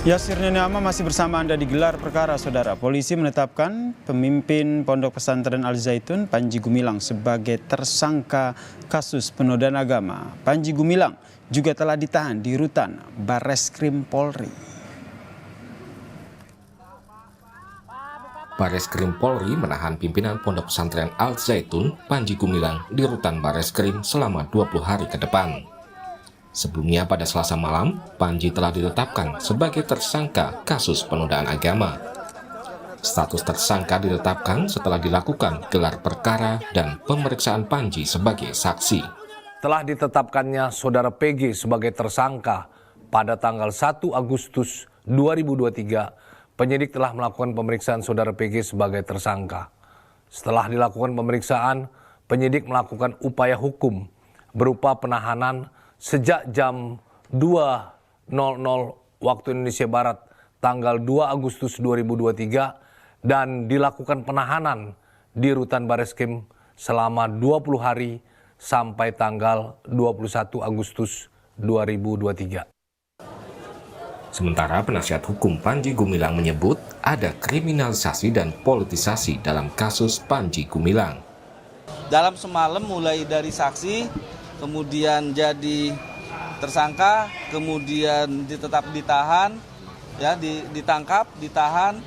Yasir Neneama masih bersama Anda di gelar perkara, Saudara. Polisi menetapkan pemimpin Pondok Pesantren Al Zaitun, Panji Gumilang, sebagai tersangka kasus penodaan agama. Panji Gumilang juga telah ditahan di rutan Bareskrim Polri. Bareskrim Polri menahan pimpinan Pondok Pesantren Al Zaitun, Panji Gumilang, di rutan Bareskrim selama 20 hari ke depan. Sebelumnya pada Selasa malam, Panji telah ditetapkan sebagai tersangka kasus penodaan agama. Status tersangka ditetapkan setelah dilakukan gelar perkara dan pemeriksaan Panji sebagai saksi. Telah ditetapkannya Saudara PG sebagai tersangka pada tanggal 1 Agustus 2023, penyidik telah melakukan pemeriksaan Saudara PG sebagai tersangka. Setelah dilakukan pemeriksaan, penyidik melakukan upaya hukum berupa penahanan sejak jam 2.00 waktu Indonesia Barat tanggal 2 Agustus 2023 dan dilakukan penahanan di rutan Bareskrim selama 20 hari sampai tanggal 21 Agustus 2023. Sementara penasihat hukum Panji Gumilang menyebut ada kriminalisasi dan politisasi dalam kasus Panji Gumilang. Dalam semalam mulai dari saksi, kemudian jadi tersangka, kemudian ditahan, ya, ditangkap, ditahan,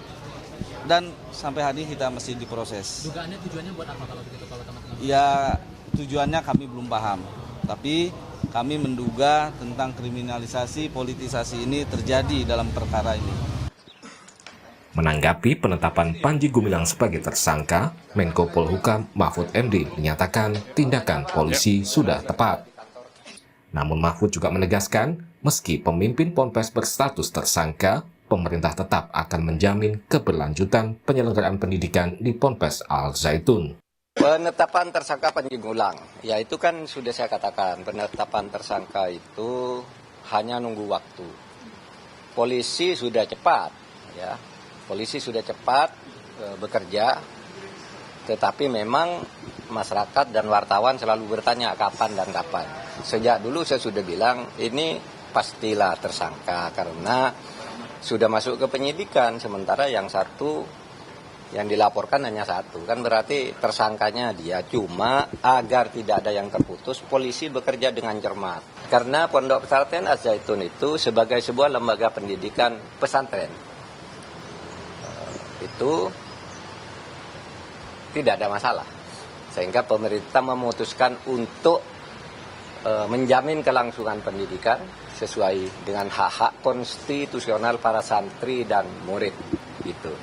dan sampai hari ini kita masih diproses. Dugaannya tujuannya buat apa kalau begitu, kalau teman-teman? Ya, tujuannya kami belum paham, tapi kami menduga tentang kriminalisasi, politisasi ini terjadi dalam perkara ini. Menanggapi penetapan Panji Gumilang sebagai tersangka, Menko Polhukam Mahfud MD menyatakan tindakan polisi sudah tepat. Namun Mahfud juga menegaskan, meski pemimpin Ponpes berstatus tersangka, pemerintah tetap akan menjamin keberlanjutan penyelenggaraan pendidikan di Ponpes Al Zaitun. Penetapan tersangka Panji Gumilang, ya itu kan sudah saya katakan, penetapan tersangka itu hanya nunggu waktu. Polisi sudah cepat, ya. Polisi sudah cepat bekerja, tetapi memang masyarakat dan wartawan selalu bertanya kapan dan kapan. Sejak dulu saya sudah bilang ini pastilah tersangka karena sudah masuk ke penyidikan, sementara yang satu yang dilaporkan hanya satu. Kan berarti tersangkanya dia, cuma agar tidak ada yang terputus, polisi bekerja dengan cermat. Karena Pondok Pesantren Al Zaitun itu sebagai sebuah lembaga pendidikan pesantren, itu tidak ada masalah, sehingga pemerintah memutuskan untuk menjamin kelangsungan pendidikan sesuai dengan hak-hak konstitusional para santri dan murid. Gitu.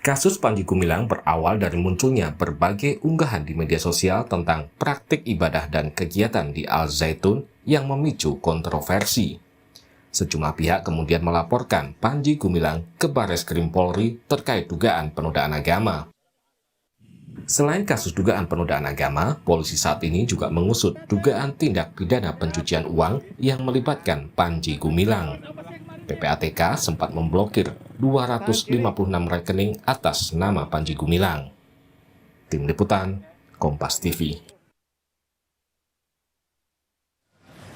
Kasus Panji Gumilang berawal dari munculnya berbagai unggahan di media sosial tentang praktik ibadah dan kegiatan di Al Zaitun yang memicu kontroversi. Sejumlah pihak kemudian melaporkan Panji Gumilang ke Bareskrim Polri terkait dugaan penodaan agama. Selain kasus dugaan penodaan agama, polisi saat ini juga mengusut dugaan tindak pidana pencucian uang yang melibatkan Panji Gumilang. PPATK sempat memblokir 256 rekening atas nama Panji Gumilang. Tim Liputan, Kompas TV.